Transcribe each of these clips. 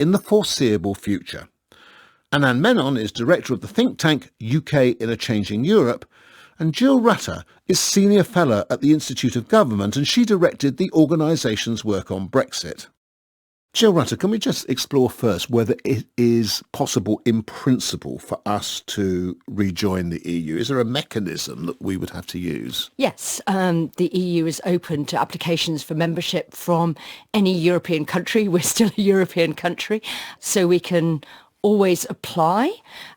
in the foreseeable future. Anand Menon is director of the think tank UK in a Changing Europe, and Jill Rutter is Senior Fellow at the Institute of Government, and she directed the organisation's work on Brexit. Jill Rutter, can we just explore first whether it is possible in principle for us to rejoin the EU? Is there a mechanism that we would have to use? Yes, the EU is open to applications for membership from any European country. We're still a European country, so we can always apply,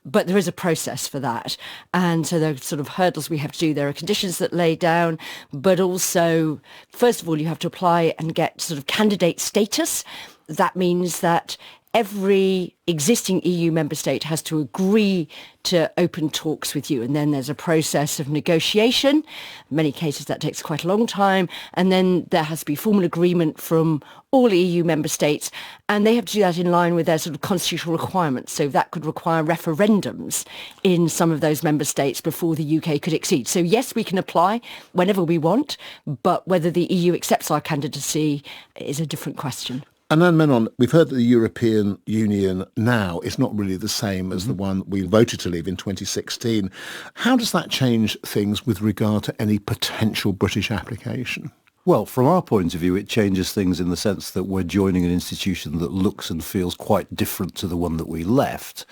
but there is a process for that. And so there are sort of hurdles we have to do. There are conditions that lay down, but also, first of all, you have to apply and get sort of candidate status. That means that every existing EU member state has to agree to open talks with you. And then there's a process of negotiation. In many cases, that takes quite a long time. And then there has to be formal agreement from all EU member states. And they have to do that in line with their sort of constitutional requirements. So that could require referendums in some of those member states before the UK could accede. So yes, we can apply whenever we want, but whether the EU accepts our candidacy is a different question. Anand Menon, we've heard that the European Union now is not really the same as the one we voted to leave in 2016. How does that change things with regard to any potential British application? Well, from our point of view, it changes things in the sense that we're joining an institution that looks and feels quite different to the one that we left.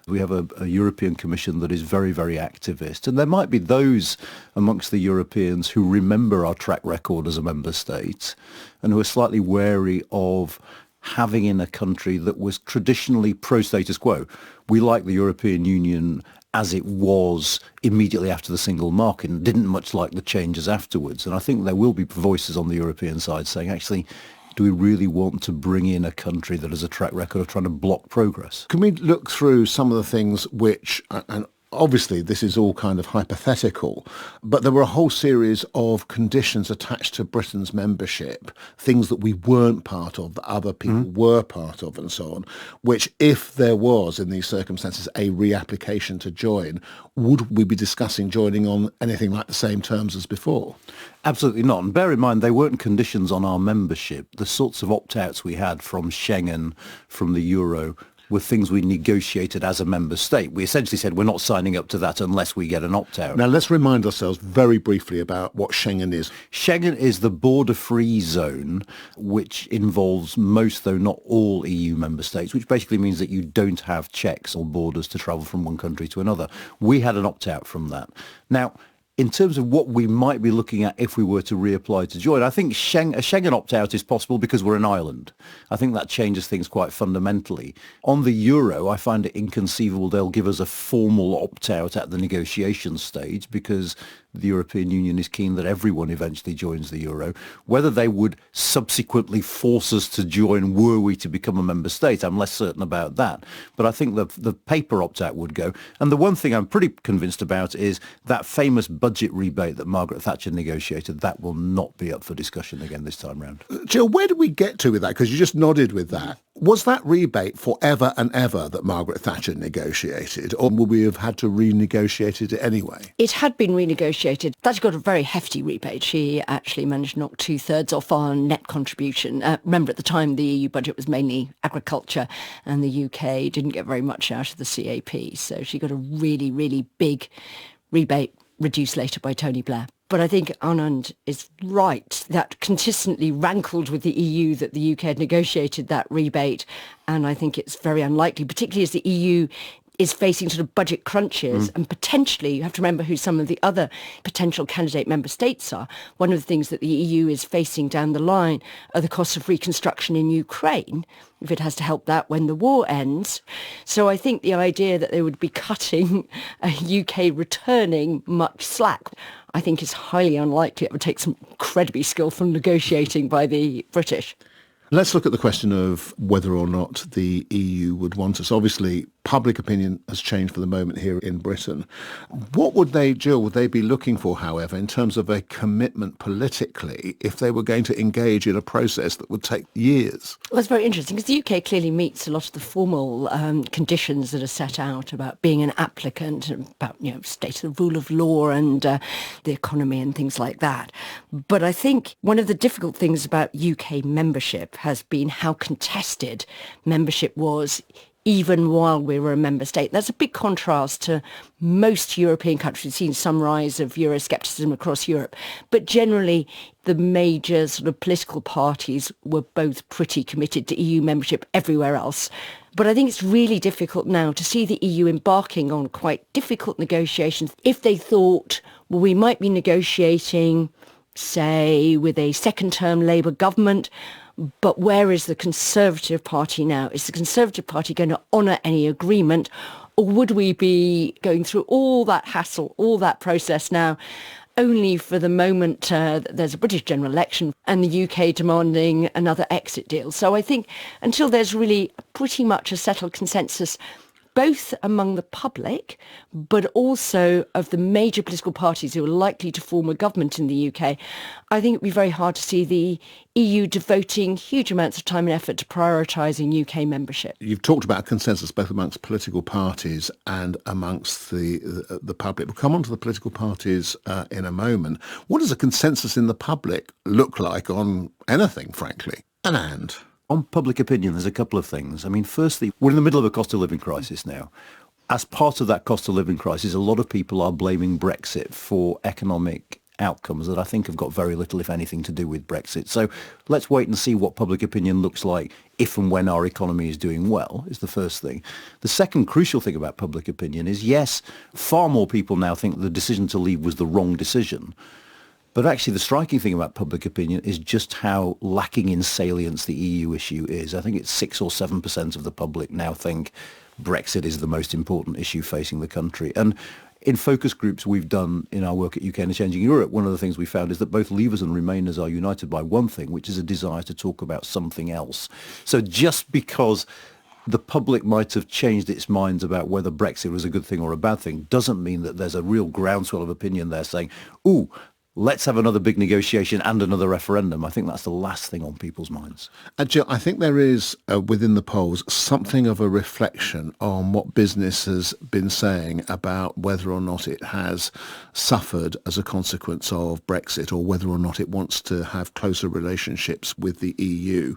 We have a European Commission that is very, very activist. And there might be those amongst the Europeans who remember our track record as a member state and who are slightly wary of having in a country that was traditionally pro-status quo. We like the European Union as it was immediately after the single market and didn't much like the changes afterwards. And I think there will be voices on the European side saying, actually, do we really want to bring in a country that has a track record of trying to block progress? Can we look through some of the things which, and obviously this is all kind of hypothetical, but there were a whole series of conditions attached to Britain's membership, things that we weren't part of, that other people were part of and so on, which if there was in these circumstances a reapplication to join, would we be discussing joining on anything like the same terms as before? Absolutely not. And bear in mind, they weren't conditions on our membership. The sorts of opt-outs we had from Schengen, from the Euro, were things we negotiated as a member state. We essentially said we're not signing up to that unless we get an opt-out. Now, let's remind ourselves very briefly about what Schengen is. Schengen is the border-free zone, which involves most, though not all, EU member states, which basically means that you don't have checks on borders to travel from one country to another. We had an opt-out from that. Now, in terms of what we might be looking at if we were to reapply to join, I think a Schengen opt-out is possible because we're an island. I think that changes things quite fundamentally. On the euro, I find it inconceivable they'll give us a formal opt-out at the negotiation stage because the European Union is keen that everyone eventually joins the euro. Whether they would subsequently force us to join were we to become a member state, I'm less certain about that. But I think the paper opt-out would go. And the one thing I'm pretty convinced about is that famous budget rebate that Margaret Thatcher negotiated, that will not be up for discussion again this time round. Jill, where did we get to with that? Because you just nodded with that. Was that rebate forever and ever that Margaret Thatcher negotiated, or would we have had to renegotiate it anyway? It had been renegotiated. Thatcher got a very hefty rebate. She actually managed to knock 2/3 off our net contribution. Remember, at the time, the EU budget was mainly agriculture, and the UK didn't get very much out of the CAP. So she got a really, really big rebate, reduced later by Tony Blair. But I think Anand is right. That consistently rankled with the EU that the UK had negotiated that rebate. And I think it's very unlikely, particularly as the EU is facing sort of budget crunches and potentially, you have to remember who some of the other potential candidate member states are. One of the things that the EU is facing down the line are the costs of reconstruction in Ukraine, if it has to help that when the war ends. So I think the idea that they would be cutting a UK returning much slack, I think is highly unlikely. It would take some incredibly skillful negotiating by the British. Let's look at the question of whether or not the EU would want us. Obviously, public opinion has changed for the moment here in Britain. What would they, Jill, would they be looking for, however, in terms of a commitment politically if they were going to engage in a process that would take years? Well, it's very interesting because the UK clearly meets a lot of the formal conditions that are set out about being an applicant, about state of the rule of law and the economy and things like that. But I think one of the difficult things about UK membership has been how contested membership was even while we were a member state. That's a big contrast to most European countries. We've seen some rise of Euroscepticism across Europe, but generally the major sort of political parties were both pretty committed to EU membership everywhere else. But I think it's really difficult now to see the EU embarking on quite difficult negotiations if they thought, well, we might be negotiating, say, with a second-term Labour government, but where is the Conservative Party now? Is the Conservative Party going to honour any agreement, or would we be going through all that hassle, all that process now, only for the moment there's a British general election and the UK demanding another exit deal? So I think until there's really pretty much a settled consensus, both among the public, but also of the major political parties who are likely to form a government in the UK, I think it would be very hard to see the EU devoting huge amounts of time and effort to prioritising UK membership. You've talked about a consensus both amongst political parties and amongst the public. We'll come on to the political parties in a moment. What does a consensus in the public look like on anything, frankly? Anand? On public opinion, there's a couple of things. I mean, firstly, we're in the middle of a cost of living crisis now. As part of that cost of living crisis, a lot of people are blaming Brexit for economic outcomes that I think have got very little, if anything, to do with Brexit. So let's wait and see what public opinion looks like if and when our economy is doing well, is the first thing. The second crucial thing about public opinion is, yes, far more people now think the decision to leave was the wrong decision. But actually, the striking thing about public opinion is just how lacking in salience the EU issue is. I think it's 6 or 7% of the public now think Brexit is the most important issue facing the country. And in focus groups we've done in our work at UK and Changing Europe, one of the things we found is that both Leavers and Remainers are united by one thing, which is a desire to talk about something else. So just because the public might have changed its minds about whether Brexit was a good thing or a bad thing doesn't mean that there's a real groundswell of opinion there saying, ooh, let's have another big negotiation and another referendum. I think that's the last thing on people's minds. Jill, I think there is, within the polls, something of a reflection on what business has been saying about whether or not it has suffered as a consequence of Brexit or whether or not it wants to have closer relationships with the EU.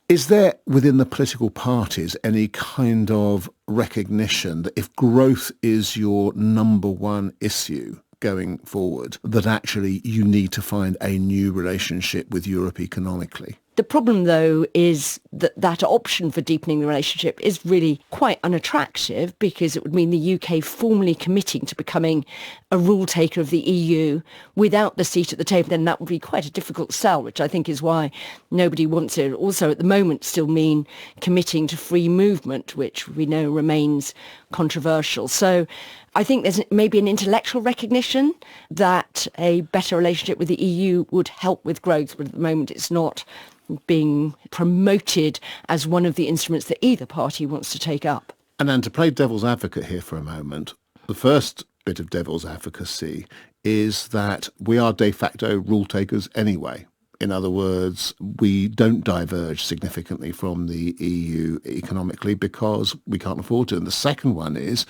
Is there, within the political parties, any kind of recognition that if growth is your number one issue going forward, that actually you need to find a new relationship with Europe economically? The problem, though, is that that option for deepening the relationship is really quite unattractive because it would mean the UK formally committing to becoming a rule taker of the EU without the seat at the table. Then that would be quite a difficult sell, which I think is why nobody wants it. Also, at the moment, still mean committing to free movement, which we know remains controversial. So I think there's maybe an intellectual recognition that a better relationship with the EU would help with growth, but at the moment it's not being promoted as one of the instruments that either party wants to take up. And then to play devil's advocate here for a moment, the first bit of devil's advocacy is that we are de facto rule takers anyway. In other words, we don't diverge significantly from the EU economically because we can't afford to. And the second one is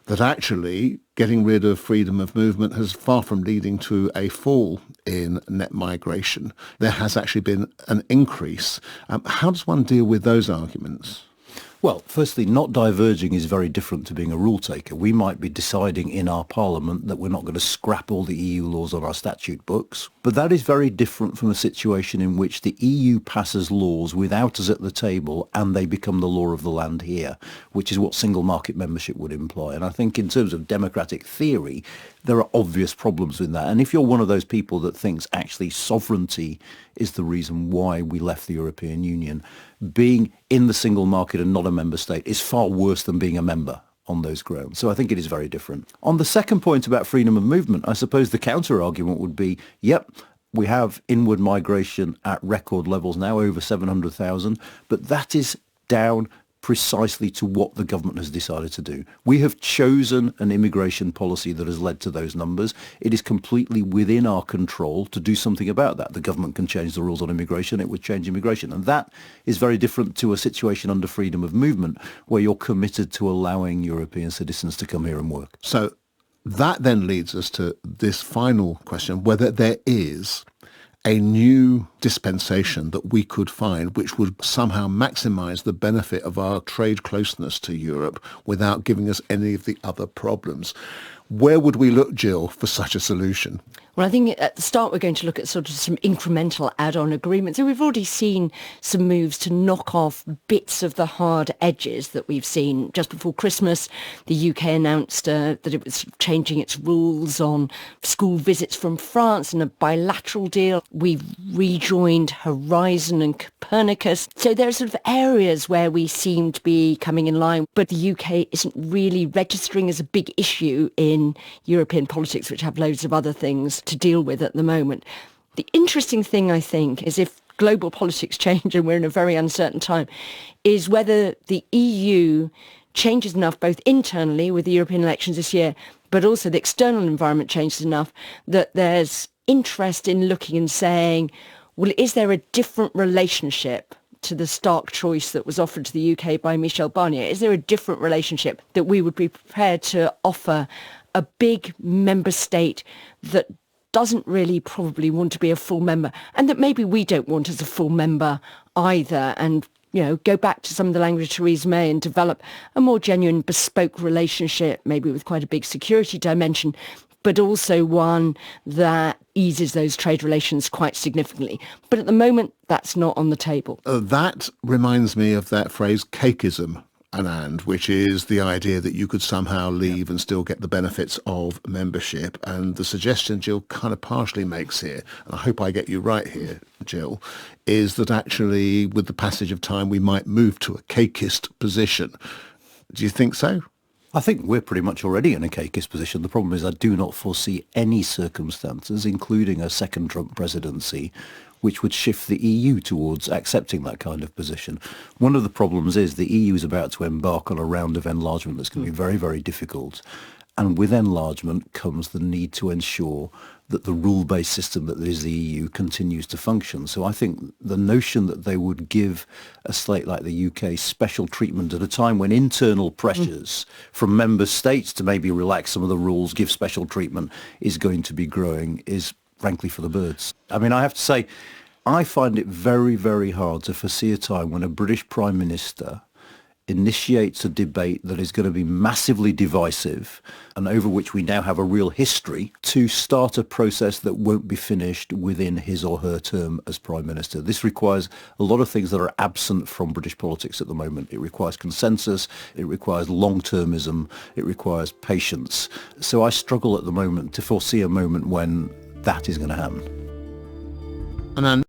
that actually getting rid of freedom of movement has far from leading to a fall in net migration. There has actually been an increase. How does one deal with those arguments? Well, firstly, not diverging is very different to being a rule taker. We might be deciding in our parliament that we're not going to scrap all the EU laws on our statute books, but that is very different from a situation in which the EU passes laws without us at the table and they become the law of the land here, which is what single market membership would imply. And I think in terms of democratic theory, there are obvious problems with that. And if you're one of those people that thinks actually sovereignty is the reason why we left the European Union, being in the single market and not a member state is far worse than being a member on those grounds. So I think it is very different. On the second point about freedom of movement, I suppose the counter-argument would be, yep, we have inward migration at record levels now, over 700,000, but that is down precisely to what the government has decided to do. We have chosen an immigration policy that has led to those numbers. It is completely within our control to do something about that. The government can change the rules on immigration. It would change immigration. And that is very different to a situation under freedom of movement where you're committed to allowing European citizens to come here and work. So that then leads us to this final question, whether there is a new dispensation that we could find which would somehow maximise the benefit of our trade closeness to Europe without giving us any of the other problems. Where would we look, Jill, for such a solution? Well, I think at the start we're going to look at sort of some incremental add-on agreements. So we've already seen some moves to knock off bits of the hard edges that we've seen. Just before Christmas, the UK announced that it was changing its rules on school visits from France and a bilateral deal. We've rejoined Horizon and Copernicus. So there are sort of areas where we seem to be coming in line, but the UK isn't really registering as a big issue in European politics, which have loads of other things to deal with at the moment. The interesting thing, I think, is if global politics change, and we're in a very uncertain time, is whether the EU changes enough, both internally with the European elections this year, but also the external environment changes enough that there's interest in looking and saying, well, is there a different relationship to the stark choice that was offered to the UK by Michel Barnier? Is there a different relationship that we would be prepared to offer a big member state that doesn't really probably want to be a full member, and that maybe we don't want as a full member either, and go back to some of the language of Theresa May and develop a more genuine bespoke relationship, maybe with quite a big security dimension, but also one that eases those trade relations quite significantly. But at the moment, that's not on the table. That reminds me of that phrase, cakeism, Anand, which is the idea that you could somehow leave and still get the benefits of membership. And the suggestion Jill kind of partially makes here, and I hope I get you right here, Jill, is that actually with the passage of time we might move to a cakeist position. Do you think so? I think we're pretty much already in a cakeist position. The problem is I do not foresee any circumstances, including a second Trump presidency, which would shift the EU towards accepting that kind of position. One of the problems is the EU is about to embark on a round of enlargement that's going to be very, very difficult. And with enlargement comes the need to ensure that the rule-based system that is the EU continues to function. So I think the notion that they would give a state like the UK special treatment at a time when internal pressures from member states to maybe relax some of the rules, give special treatment, is going to be growing is frankly for the birds. I mean, I have to say, I find it very, very hard to foresee a time when a British Prime Minister initiates a debate that is going to be massively divisive and over which we now have a real history to start a process that won't be finished within his or her term as Prime Minister. This requires a lot of things that are absent from British politics at the moment. It requires consensus, it requires long-termism, it requires patience. So I struggle at the moment to foresee a moment when that is going to happen. And